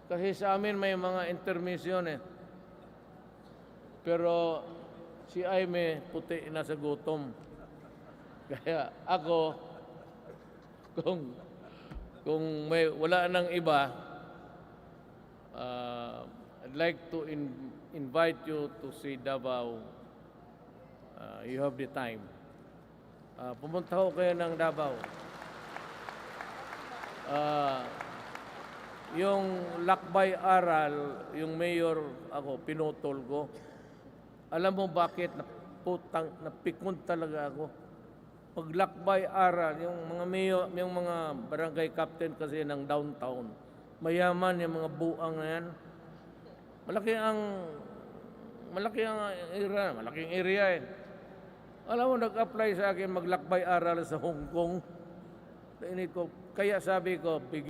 Kasi sa amin may mga intermission eh. Pero si Aime puti na sa gutom. Kaya ako, kung may wala nang iba, I'd like to invite you to see Davao. You have the time. Pumunta ho kayo ng Davao. Yung lakbay aral, yung mayor ako, pinutol ko. Alam mo bakit? Napikon talaga ako. Paglakbay aral, yung mga mayor, yung mga barangay captain kasi ng downtown, mayaman yung mga buang na yan. Malaking area eh. Alam mo, nag-apply sa akin maglakbay aral sa Hong Kong. Kaya sabi ko,